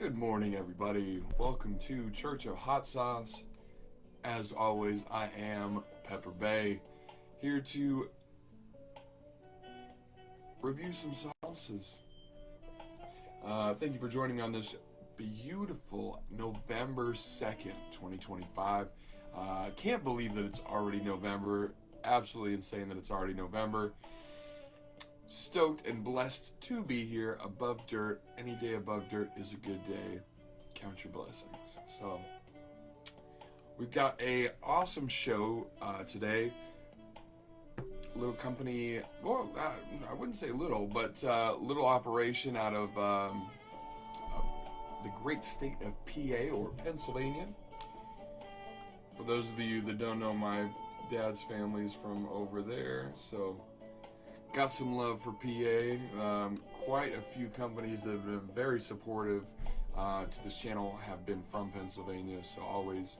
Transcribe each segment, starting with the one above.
Good morning, everybody. Welcome to Church of Hot Sauce. As always, I am Pepper Bay, here to review some sauces. Thank you for joining me on this beautiful November 2nd, 2025. Can't believe that it's already November. Absolutely insane that it's already November. Stoked and blessed to be here above dirt. Any day above dirt is a good day. Count your blessings. So we've got a awesome show today. Little company, well, I wouldn't say little, but little operation out of the great state of PA or Pennsylvania. For those of you that don't know, my dad's family's from over there, so got some love for PA. Quite a few companies that have been very supportive to this channel have been from Pennsylvania, so always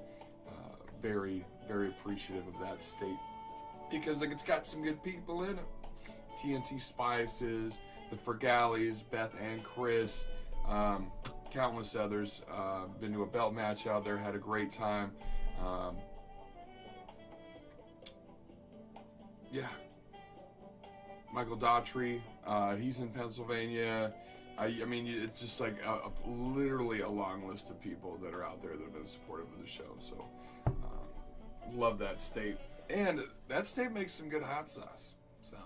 very, very appreciative of that state because it's got some good people in it. TNT Spices, the Fergallis, Beth and Chris, countless others. Been to a belt match out there, had a great time. Yeah. Michael Daughtry, he's in Pennsylvania. I mean, it's just like literally a long list of people that are out there that have been supportive of the show. So, love that state. And that state makes some good hot sauce. So,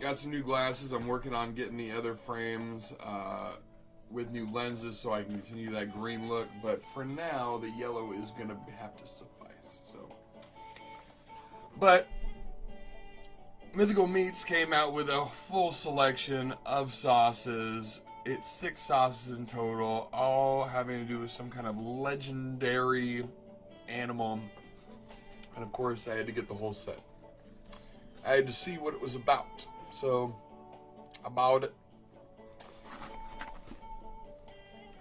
got some new glasses. I'm working on getting the other frames with new lenses so I can continue that green look, but for now the yellow is gonna have to suffice. So, but Mythical Meats came out with a full selection of sauces. It's 6 sauces in total, all having to do with some kind of legendary animal, and of course I had to get the whole set. I had to see what it was about. So about it,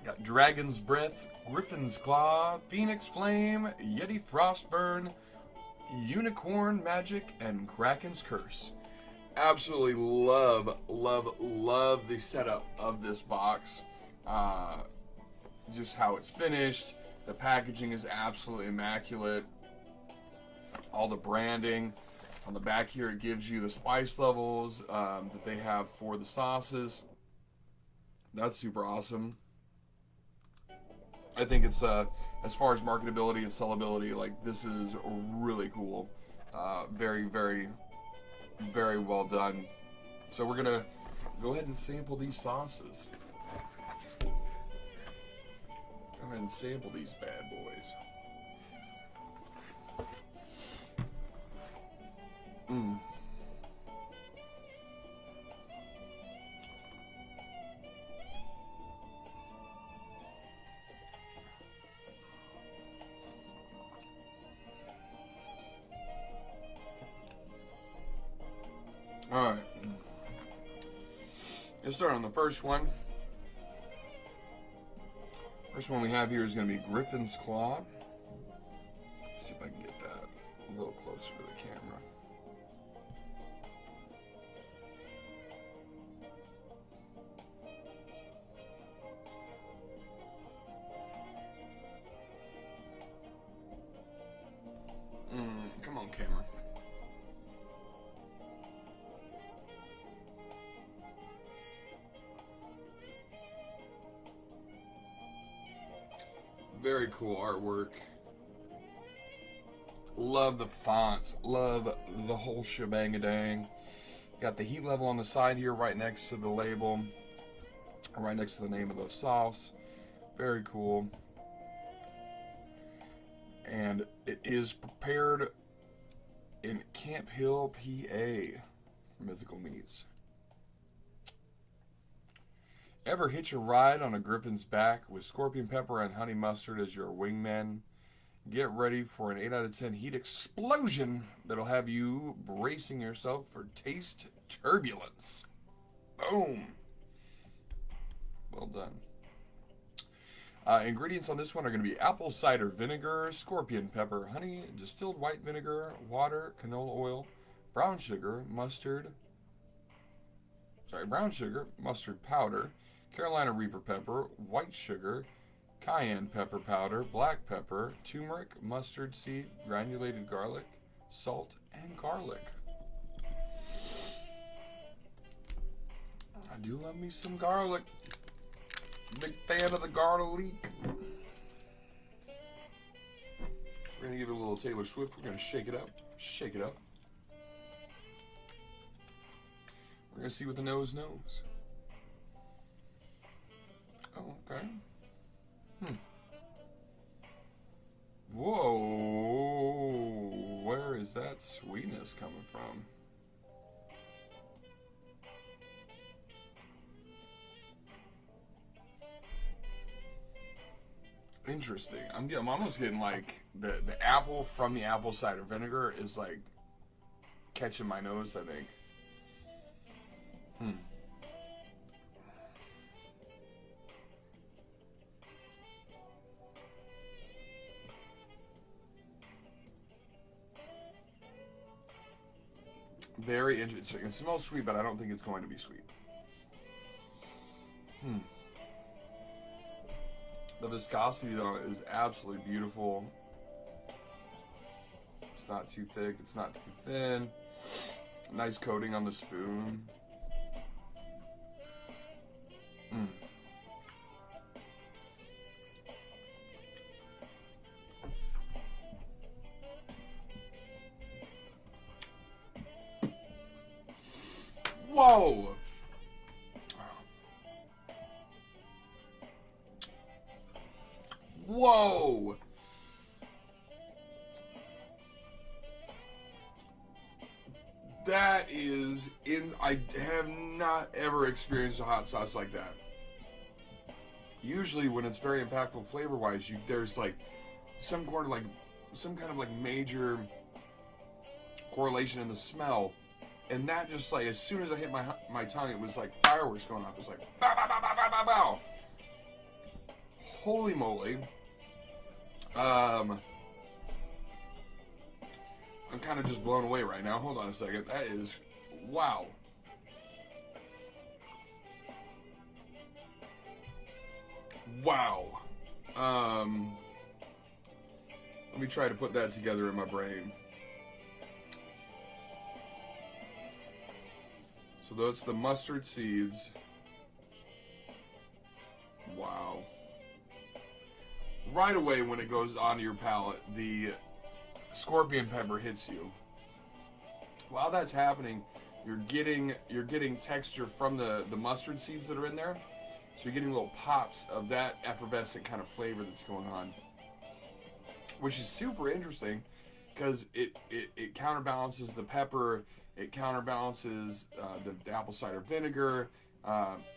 got Dragon's Breath, Griffin's Claw, Phoenix Flame, Yeti Frostburn, Unicorn Magic, and Kraken's Curse. Absolutely love the setup of this box. Just how it's finished. The packaging is absolutely immaculate. All the branding. On the back here, it gives you the spice levels that they have for the sauces. That's super awesome. I think it's, as far as marketability and sellability, like, this is really cool. Very, very, very well done. So we're gonna go ahead and sample these sauces. Go ahead and sample these bad boys. Alright. Let's start on the first one. First one we have here is going to be Griffin's Claw. Let's see if I can get that a little closer to the camera. Come on, camera. Very cool artwork. Love the font. Love the whole shebang-a-dang. Got the heat level on the side here right next to the label. Right next to the name of the sauce. Very cool. And it is prepared in Camp Hill, PA. Mythical Meats. Ever hitch a ride on a griffin's back with scorpion pepper and honey mustard as your wingman? Get ready for an 8 out of 10 heat explosion that'll have you bracing yourself for taste turbulence. Boom. Well done. Ingredients on this one are going to be apple cider vinegar, scorpion pepper, honey, distilled white vinegar, water, canola oil, brown sugar, brown sugar, mustard powder, Carolina Reaper pepper, white sugar, cayenne pepper powder, black pepper, turmeric, mustard seed, granulated garlic, salt, and garlic. I do love me some garlic. Big fan of the garlic. We're going to give it a little Taylor Swift. We're going to shake it up. Shake it up. We're going to see what the nose knows. Oh, okay. Whoa. Where is that sweetness coming from? Interesting. I'm almost getting like the apple from the apple cider vinegar is like catching my nose, I think. Very interesting. It smells sweet, but I don't think it's going to be sweet. The viscosity, though, is absolutely beautiful. It's not too thick. It's not too thin. Nice coating on the spoon. Whoa! Whoa! That is I have not ever experienced a hot sauce like that. Usually when it's very impactful flavor-wise, there's like some kind of major correlation in the smell. And that just like, as soon as I hit my tongue, it was like fireworks going off. It was like, bow, bow, bow, bow, bow, bow, bow. Holy moly. I'm kind of just blown away right now. Hold on a second. That is, wow. Wow. Let me try to put that together in my brain. So that's the mustard seeds. Wow. Right away when it goes onto your palate, the scorpion pepper hits you. While that's happening, you're getting texture from the mustard seeds that are in there. So you're getting little pops of that effervescent kind of flavor that's going on. Which is super interesting because it counterbalances the pepper. It counterbalances the apple cider vinegar.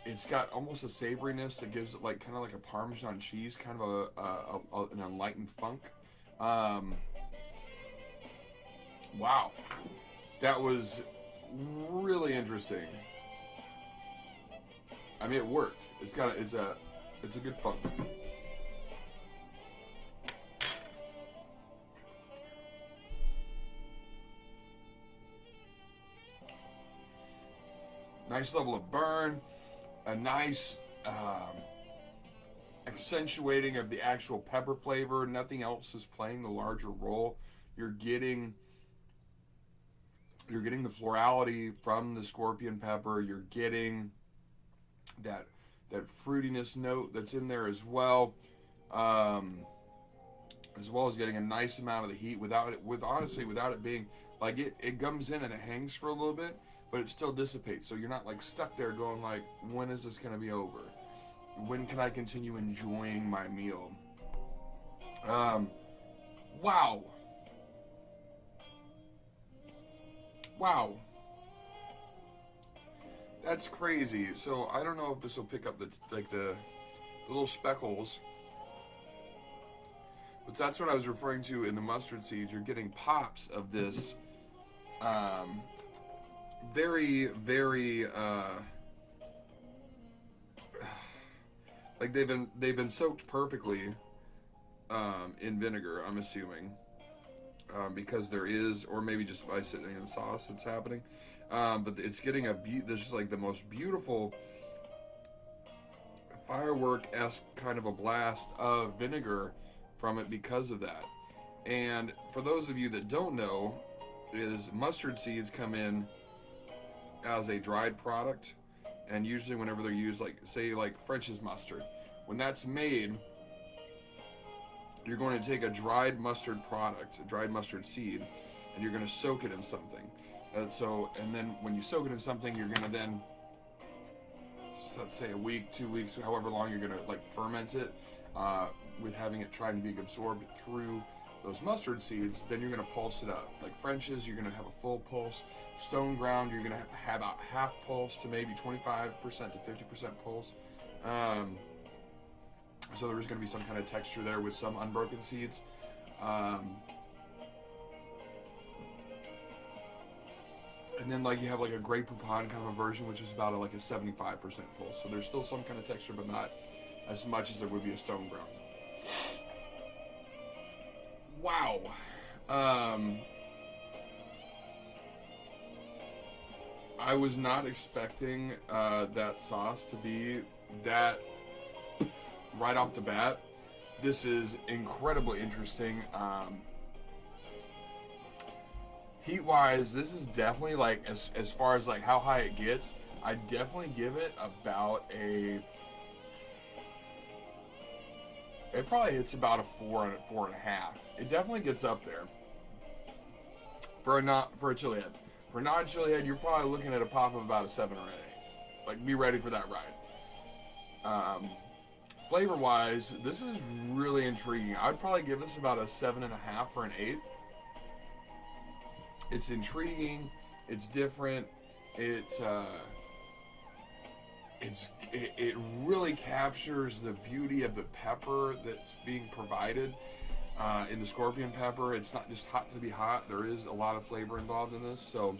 It's got almost a savoriness that gives it kind of like a Parmesan cheese, kind of an enlightened funk. Wow, that was really interesting. I mean, it worked. It's a good funk. Nice level of burn, a nice accentuating of the actual pepper flavor. Nothing else is playing the larger role. You're getting the florality from the scorpion pepper. You're getting that fruitiness note that's in there as well as getting a nice amount of the heat without it being like it comes in and it hangs for a little bit, but it still dissipates. So you're not like stuck there going like, when is this going to be over? When can I continue enjoying my meal? Wow. Wow. That's crazy. So I don't know if this will pick up the little speckles. But that's what I was referring to in the mustard seeds. You're getting pops of this very, very like they've been soaked perfectly in vinegar, I'm assuming, because there is, or maybe just by sitting in the sauce that's happening. But it's getting there's just like the most beautiful firework-esque kind of a blast of vinegar from it because of that. And for those of you that don't know, is mustard seeds come in as a dried product, and usually whenever they're used, like say like French's mustard, when that's made, you're going to take a dried mustard product, a dried mustard seed, and you're going to soak it in something. And then when you soak it in something, you're going to then, let's say a week, 2 weeks, however long you're going to like ferment it, with having it try to be absorbed through those mustard seeds. Then you're going to pulse it up. Like French's, you're going to have a full pulse. Stone ground, you're going to have about half pulse to maybe 25% to 50% pulse. So there's going to be some kind of texture there with some unbroken seeds. And then like you have like a Grey Poupon kind of a version, which is about like a 75% pulse. So there's still some kind of texture, but not as much as there would be a stone ground. Wow. I was not expecting that sauce to be that right off the bat. This is incredibly interesting. Heat-wise, this is definitely like, as far as like how high it gets, I definitely give it about a, it probably hits about a 4 and a half. It definitely gets up there for a chili head. For a non-chili head, you're probably looking at a pop of about a 7 or an 8. Like, be ready for that ride. Flavor-wise, this is really intriguing. I'd probably give this about a 7.5 or an 8. It's intriguing. It's different. It really captures the beauty of the pepper that's being provided in the scorpion pepper. It's not just hot to be hot. There is a lot of flavor involved in this. So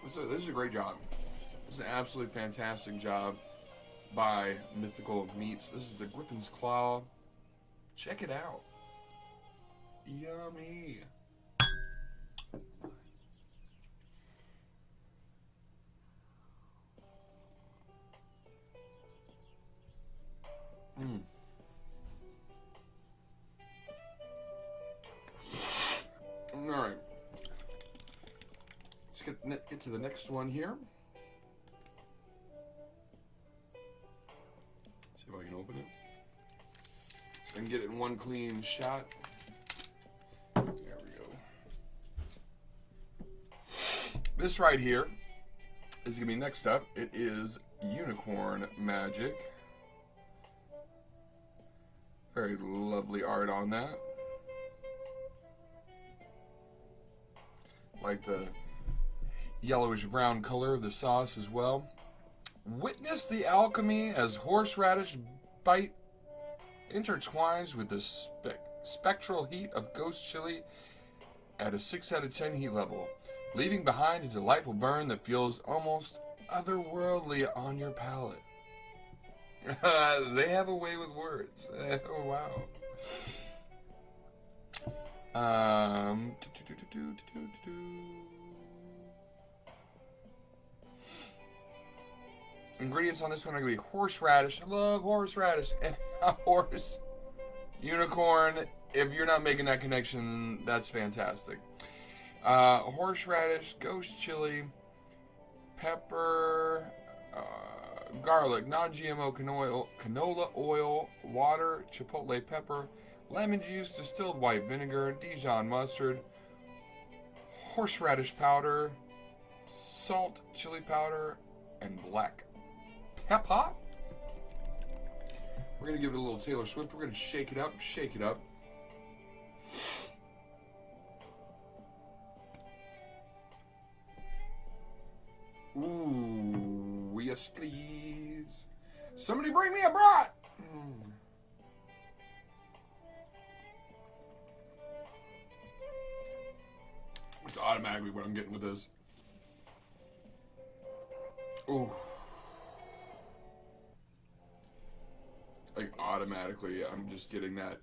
this is a great job. This is an absolutely fantastic job by Mythical Meats. This is the Griffin's Claw. Check it out. Yummy. Alright. Let's get to the next one here. See if I can open it. So I can get it in one clean shot. There we go. This right here is going to be next up. It is Unicorn Magic. Very lovely art on that. Like the yellowish brown color of the sauce as well. Witness the alchemy as horseradish bite intertwines with the spectral heat of ghost chili at a 6 out of 10 heat level, leaving behind a delightful burn that feels almost otherworldly on your palate. They have a way with words. Oh, wow. Ingredients on this one are going to be horseradish. I love horseradish. And a horse. Unicorn. If you're not making that connection, that's fantastic. Horseradish, ghost chili, pepper, garlic, non-GMO canola oil, water, chipotle pepper, lemon juice, distilled white vinegar, Dijon mustard, horseradish powder, salt, chili powder, and black pepper. We're going to give it a little Taylor Swift. We're going to shake it up, shake it up. Ooh, yes please. Somebody bring me a brat. It's automatically what I'm getting with this. Ooh. like automatically I'm just getting that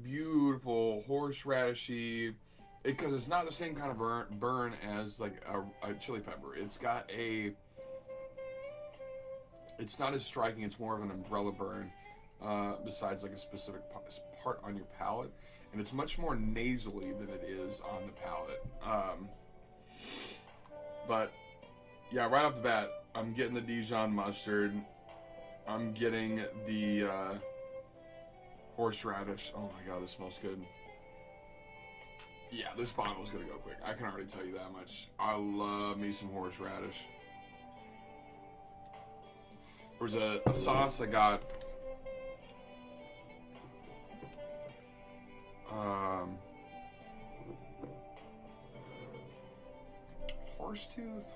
beautiful horseradishy, because it's not the same kind of burn as like a chili pepper. It's not as striking. It's more of an umbrella burn, besides like a specific part on your palate, and it's much more nasally than it is on the palate. But yeah, right off the bat, I'm getting the Dijon mustard. I'm getting the horseradish. Oh my god, this smells good. Yeah, this bottle's gonna go quick. I can already tell you that much. I love me some horseradish. There was a sauce I got. Horsetooth?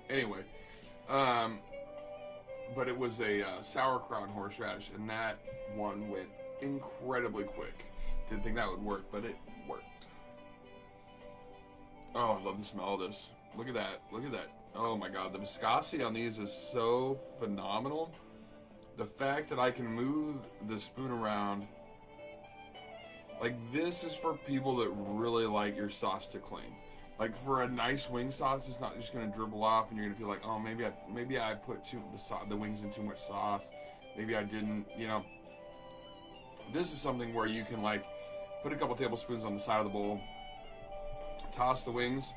Anyway. But it was a sauerkraut horseradish, and that one went incredibly quick. Didn't think that would work, but it worked. Oh, I love the smell of this. Look at that. Look at that. Oh my god, the viscosity on these is so phenomenal. The fact that I can move the spoon around. Like, this is for people that really like your sauce to cling. Like, for a nice wing sauce, it's not just going to dribble off and you're going to feel like, oh, maybe I put the wings in too much sauce. Maybe I didn't, you know. This is something where you can, like, put a couple tablespoons on the side of the bowl, toss the wings,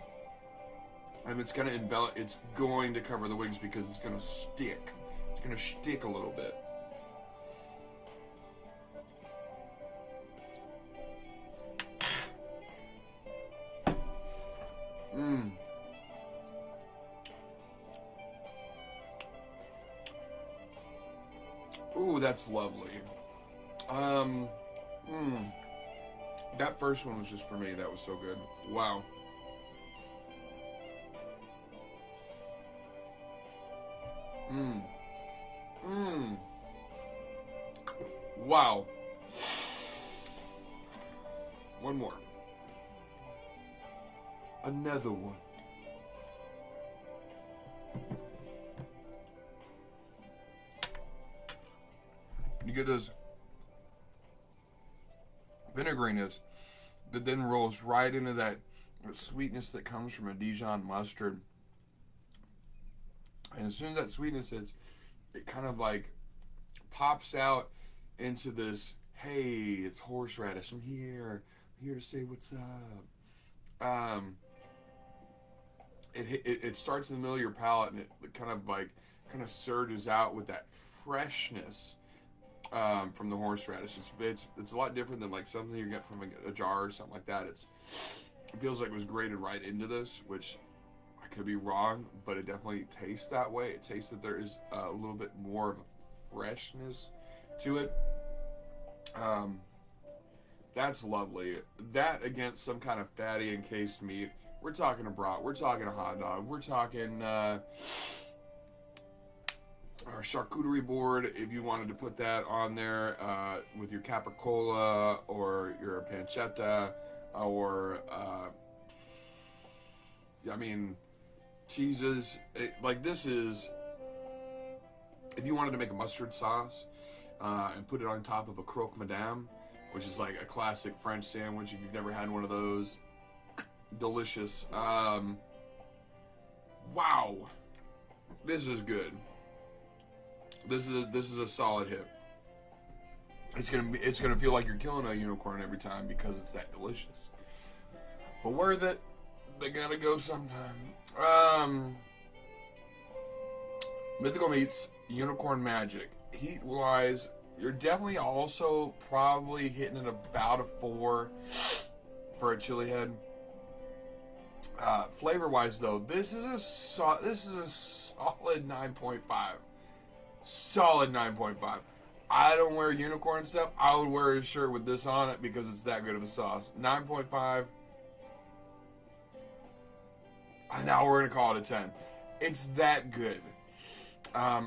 and it's going to envelop. It's going to cover the wings because it's going to stick. It's going to stick a little bit. Mmm. Ooh, that's lovely. That first one was just for me. That was so good. Wow. Wow. One more. Another one. You get this vinegariness that then rolls right into that sweetness that comes from a Dijon mustard. And as soon as that sweetness hits, it kind of like pops out into this, hey, it's horseradish. I'm here to say what's up. It starts in the middle of your palate, and it kind of surges out with that freshness from the horseradish. It's a lot different than like something you get from a jar or something like that. It feels like it was grated right into this, which I could be wrong, but it definitely tastes that way. It tastes that there is a little bit more of a freshness to it. That's lovely. That against some kind of fatty encased meat. We're talking a brat. We're talking a hot dog. We're talking our charcuterie board. If you wanted to put that on there with your capicola or your pancetta or cheeses. This is, if you wanted to make a mustard sauce and put it on top of a croque madame, which is like a classic French sandwich. If you've never had one of those, delicious. Wow, this is good. This is a solid hit. It's gonna feel like you're killing a unicorn every time because it's that delicious. But worth it. They gotta go sometime. Mythical Meats, Unicorn Magic. Heat-wise, you're definitely also probably hitting at about a 4 for a chili head. Flavor-wise, though, this is a solid 9.5. Solid 9.5. I don't wear unicorn stuff. I would wear a shirt with this on it because it's that good of a sauce. 9.5. Now we're going to call it a 10. It's that good.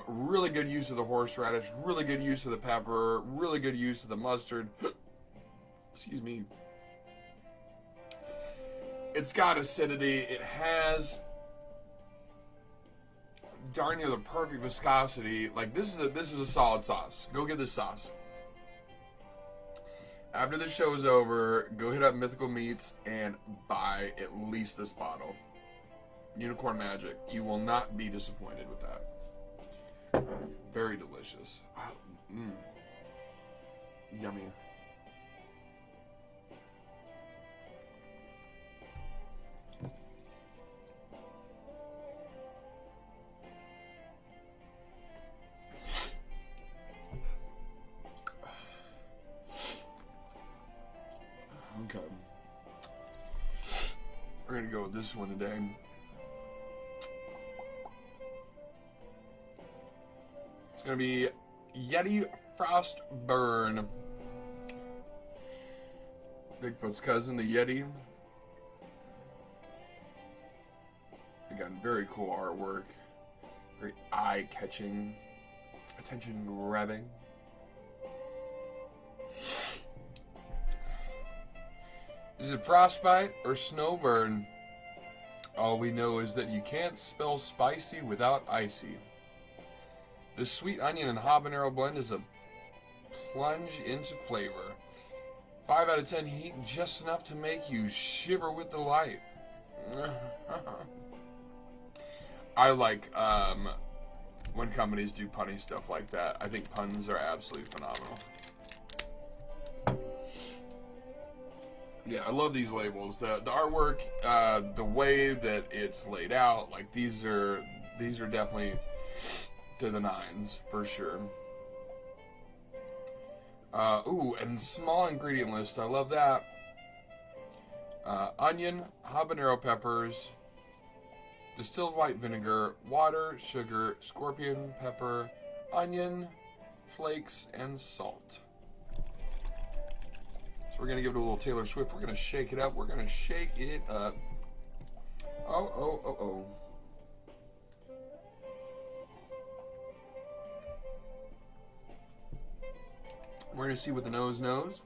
Really good use of the horseradish. Really good use of the pepper. Really good use of the mustard. Excuse me. It's got acidity. It has darn near the perfect viscosity. Like this is a solid sauce. Go get this sauce. After the show's over, go hit up Mythical Meats and buy at least this bottle. Unicorn Magic. You will not be disappointed with that. Very delicious. Yummy. Okay. We're gonna go with this one today. It's gonna be Yeti Frost Burn. Bigfoot's cousin, the Yeti. Again, very cool artwork. Very eye-catching. Attention-grabbing. Is it frostbite or snow burn? All we know is that you can't spell spicy without icy. This sweet onion and habanero blend is a plunge into flavor. 5 out of 10 heat, just enough to make you shiver with delight. I like when companies do punny stuff like that. I think puns are absolutely phenomenal. Yeah, I love these labels. The artwork, the way that it's laid out, like these are definitely to the nines for sure. Ooh, and small ingredient list. I love that. Onion, habanero peppers, distilled white vinegar, water, sugar, scorpion pepper, onion, flakes, and salt. So we're going to give it a little Taylor Swift. We're going to shake it up. We're going to shake it up. Oh. We're going to see what the nose knows.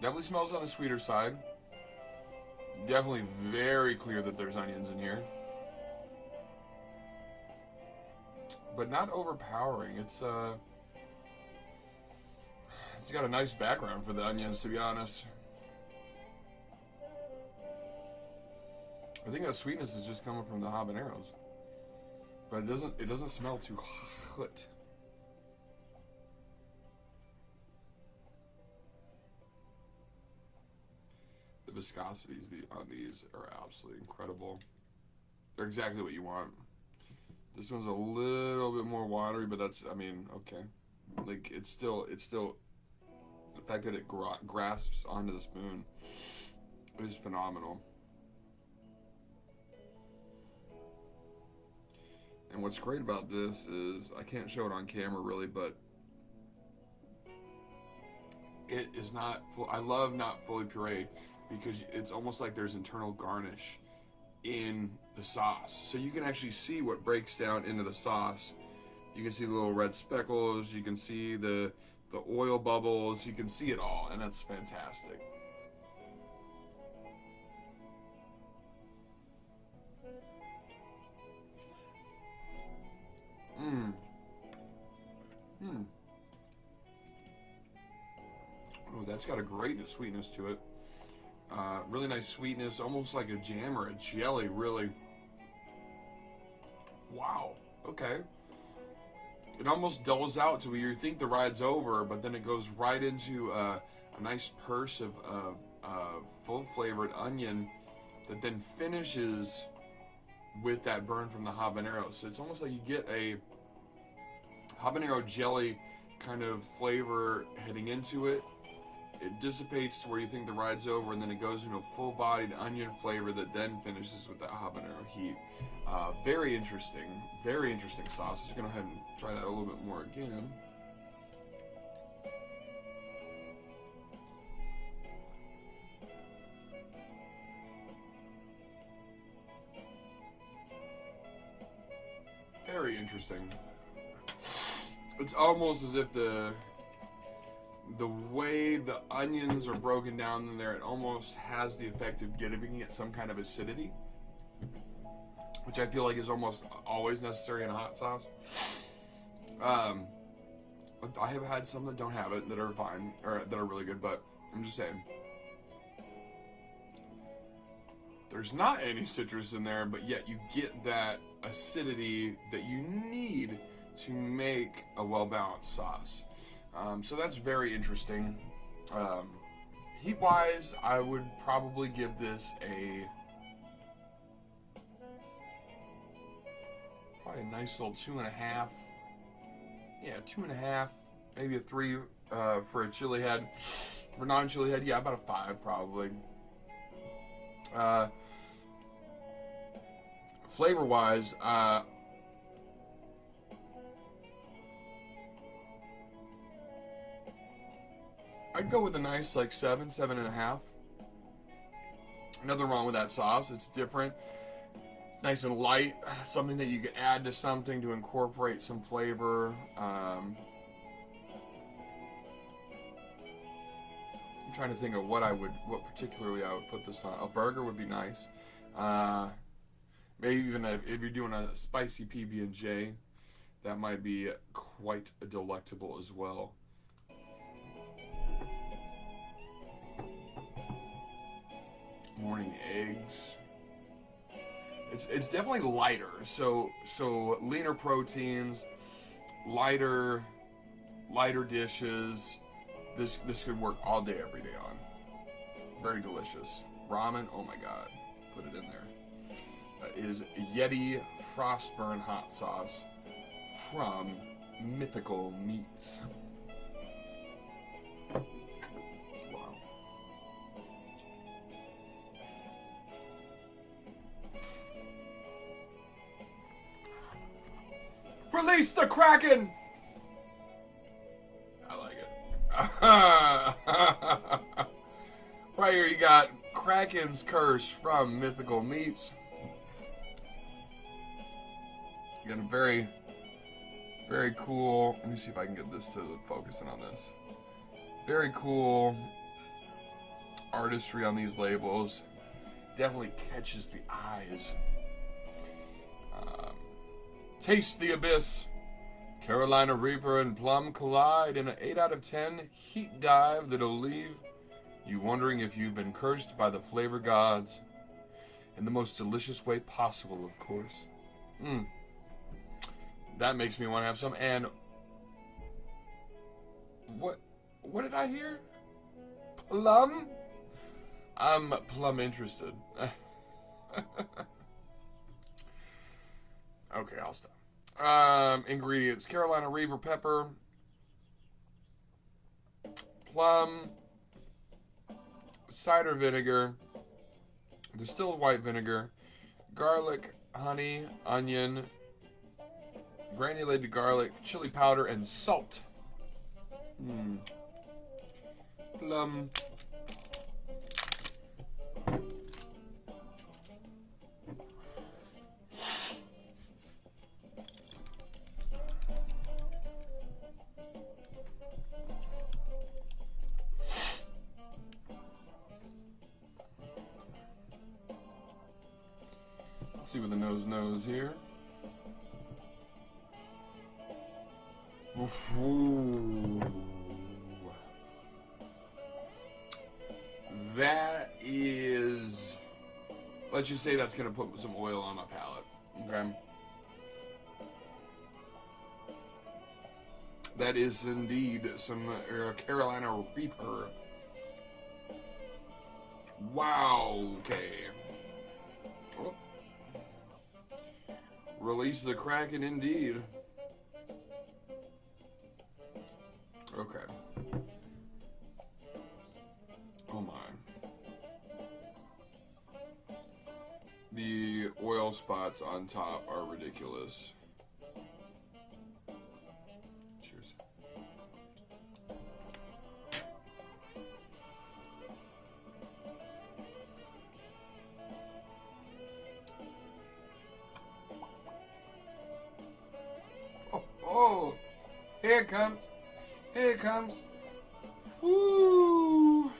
Definitely smells on the sweeter side. Definitely very clear that there's onions in here. But not overpowering. It's got a nice background for the onions, to be honest. I think that sweetness is just coming from the habaneros. But it doesn't smell too hot. The viscosities on these are absolutely incredible. They're exactly what you want. This one's a little bit more watery, but that's, I mean, okay. Like, it's still, the fact that it grasps onto the spoon is phenomenal. And what's great about this is, I can't show it on camera really, but it is not full. I love not fully pureed because it's almost like there's internal garnish in the sauce. So you can actually see what breaks down into the sauce. You can see the little red speckles, you can see the oil bubbles, you can see it all, and that's fantastic. Oh, that's got a great sweetness to it. Really nice sweetness, almost like a jam or a jelly, really. Wow, okay. It almost dulls out to where you think the ride's over, but then it goes right into a nice purse of full-flavored onion that then finishes with that burn from the habanero. So it's almost like you get a habanero jelly kind of flavor heading into it. It dissipates to where you think the ride's over, and then it goes into a full-bodied onion flavor that then finishes with that habanero heat. Very interesting sauce. Just gonna go ahead and try that a little bit more again. Very interesting. It's almost as if the the way the onions are broken down in there, it almost has the effect of giving it some kind of acidity, which I feel like is almost always necessary in a hot sauce. I have had some that don't have it, that are fine, or that are really good, but I'm just saying. There's not any citrus in there, but yet you get that acidity that you need to make a well-balanced sauce. So that's very interesting. Heat-wise, I would probably give this probably a nice little 2.5. Yeah, 2.5, maybe a 3 for a chili head. For non-chili head, yeah, about a 5 probably. Flavor-wise, I'd go with a nice like 7, 7.5. Nothing wrong with that sauce. It's different. It's nice and light. Something that you can add to something to incorporate some flavor. I'm trying to think of what particularly I would put this on. A burger would be nice. Maybe even if you're doing a spicy PB&J, that might be quite delectable as well. Morning eggs. It's definitely lighter. So leaner proteins, lighter dishes. This could work all day, every day on. Very delicious. Ramen, oh my god. Put it in there. That is Yeti Frostburn hot sauce from Mythical Meats. Wow. Release the Kraken! I like it. Right here you got Kraken's Curse from Mythical Meats. You got a very, very cool, let me see if I can get this to focus in on this. Very cool artistry on these labels. Definitely catches the eyes. Taste the Abyss. Carolina Reaper and Plum collide in an 8 out of 10 heat dive that'll leave you wondering if you've been cursed by the flavor gods. In the most delicious way possible, of course. That makes me want to have some. And what did I hear? Plum? I'm plum interested. Okay, I'll stop. Ingredients: Carolina Reaper pepper, plum, cider vinegar, distilled white vinegar, garlic, honey, onion, granulated garlic, chili powder, and salt. Plum. Let's see what the nose knows here. Ooh. That is, let's just say that's going to put some oil on my palate. Okay. That is indeed some Carolina Reaper. Wow. Okay. Oh. Release the Kraken indeed. Okay. Oh my. The oil spots on top are ridiculous. Cheers. Oh, here it comes. Here it comes. Woo.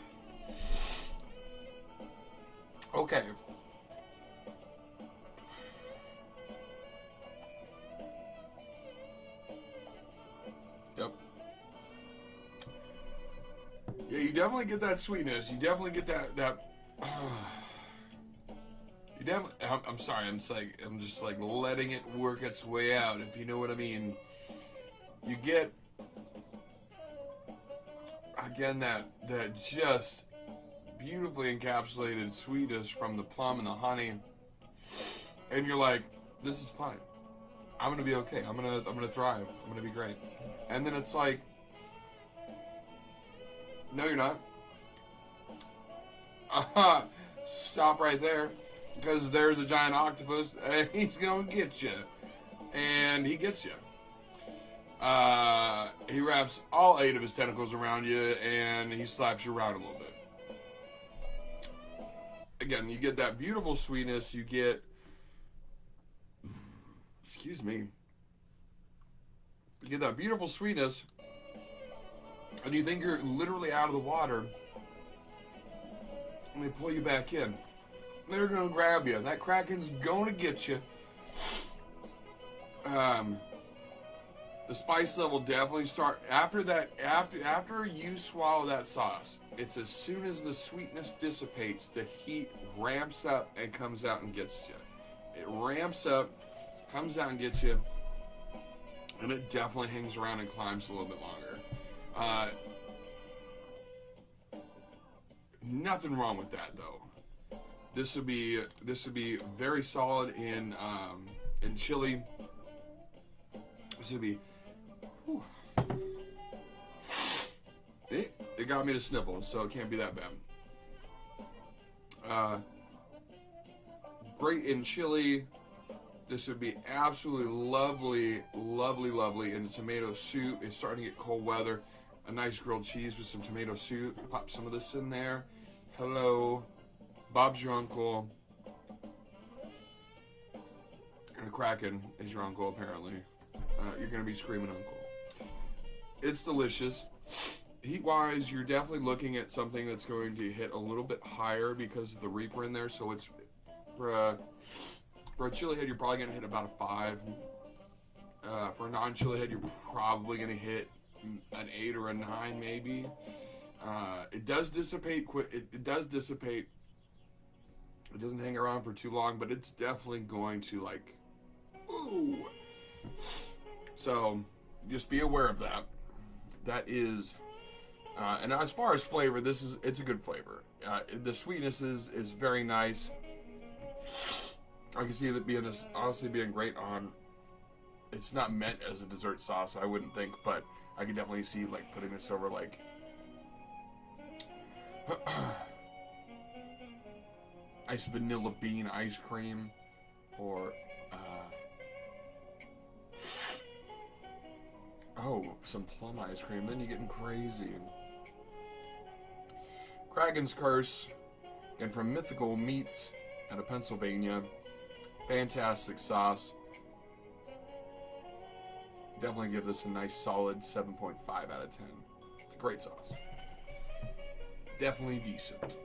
Okay. Yep. Yeah, you definitely get that sweetness. You definitely get that. You definitely. I'm sorry. I'm just like letting it work its way out. If you know what I mean. You get again that just beautifully encapsulated sweetness from the plum and the honey, and you're like, this is fine. I'm gonna be okay. I'm gonna thrive. I'm gonna be great. And then it's like, no, you're not. Stop right there, because there's a giant octopus, and he's gonna get you, and he gets you. He wraps all 8 of his tentacles around you, and he slaps you around a little bit. Again, you get that beautiful sweetness. You get, excuse me, you get that beautiful sweetness, and you think you're literally out of the water, and they pull you back in. They're gonna grab you. That Kraken's gonna get you. The spice level definitely start after that. After you swallow that sauce, it's as soon as the sweetness dissipates, the heat ramps up and comes out and gets you. It ramps up, comes out and gets you, and it definitely hangs around and climbs a little bit longer. Nothing wrong with that though. This would be very solid in chili. This would be. Whew. It got me to sniffle, so it can't be that bad. Great in chili. This would be absolutely lovely, lovely, lovely in tomato soup. It's starting to get cold weather. A nice grilled cheese with some tomato soup. Pop some of this in there. Hello, Bob's your uncle. And a Kraken is your uncle, apparently. You're going to be screaming uncle. It's delicious. Heat-wise, you're definitely looking at something that's going to hit a little bit higher because of the Reaper in there. So it's for a chili head, you're probably going to hit about a 5. For a non-chili head, you're probably going to hit an 8 or a 9, maybe. It does dissipate quick. It does dissipate. It doesn't hang around for too long, but it's definitely going to like, ooh. So just be aware of that. That is, and as far as flavor, it's a good flavor. The sweetness is very nice. I can see that honestly being great on. It's not meant as a dessert sauce, I wouldn't think, but I could definitely see like putting this over like ice vanilla bean ice cream, or some plum ice cream. Then you're getting crazy. Kraken's Curse, and from Mythical Meats out of Pennsylvania. Fantastic sauce. Definitely give this a nice solid 7.5 out of 10. Great sauce. Definitely decent.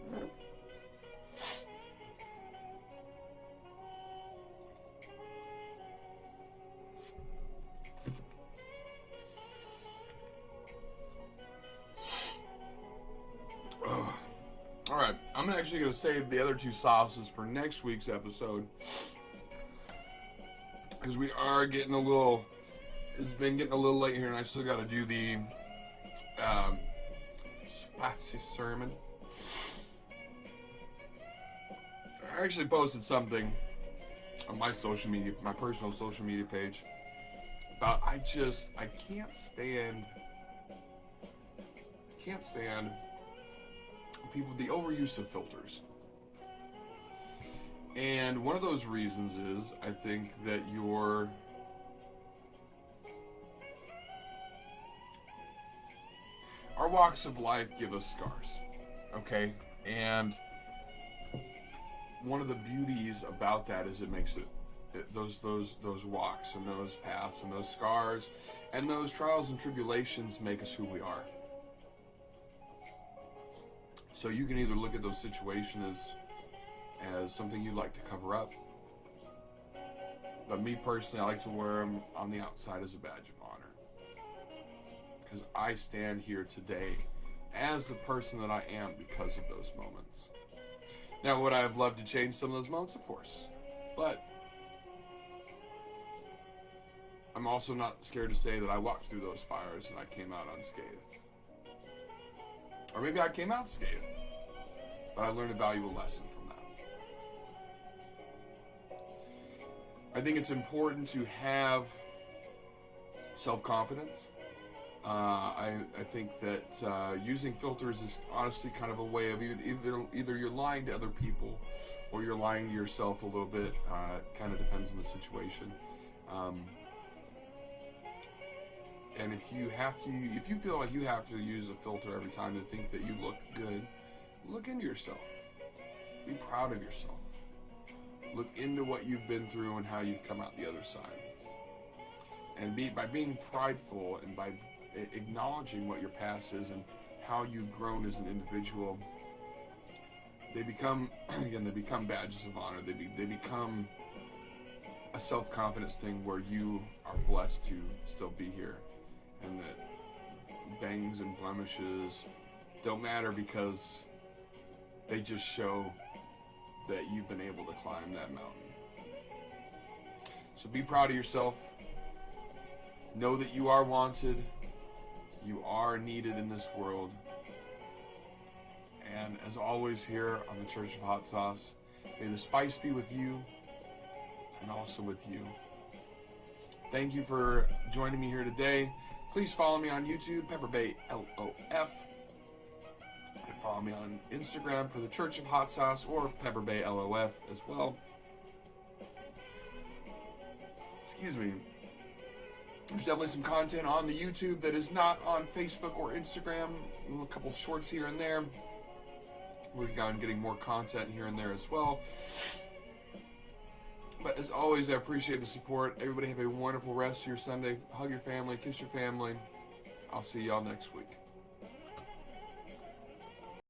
Alright, I'm actually going to save the other 2 sauces for next week's episode, because we are getting a little, it's been getting a little late here, and I still got to do the spicy sermon. I actually posted something on my social media, my personal social media page, about I can't stand people, the overuse of filters. And one of those reasons is, I think that our walks of life give us scars, okay? And one of the beauties about that is it makes those walks and those paths and those scars and those trials and tribulations make us who we are. So you can either look at those situations as something you'd like to cover up. But me personally, I like to wear them on the outside as a badge of honor. Because I stand here today as the person that I am because of those moments. Now, would I have loved to change some of those moments? Of course. But I'm also not scared to say that I walked through those fires and I came out unscathed. Or maybe I came out scathed, but I learned a valuable lesson from that. I think it's important to have self-confidence. I think that using filters is honestly kind of a way of either you're lying to other people or you're lying to yourself a little bit. It kind of depends on the situation. And if you feel like you have to use a filter every time to think that you look good, look into yourself. Be proud of yourself. Look into what you've been through and how you've come out the other side. And by being prideful and by acknowledging what your past is and how you've grown as an individual, they become badges of honor. They become a self-confidence thing where you are blessed to still be here. And that bangs and blemishes don't matter because they just show that you've been able to climb that mountain. So be proud of yourself. Know that you are wanted. You are needed in this world. And as always here on the Church of Hot Sauce, may the spice be with you and also with you. Thank you for joining me here today. Please follow me on YouTube, pepperbaelof. And follow me on Instagram for the Church of Hot Sauce or pepperbaelof as well. Excuse me. There's definitely some content on the YouTube that is not on Facebook or Instagram. A couple of shorts here and there. We're getting more content here and there as well. But as always, I appreciate the support. Everybody have a wonderful rest of your Sunday. Hug your family, kiss your family. I'll see y'all next week.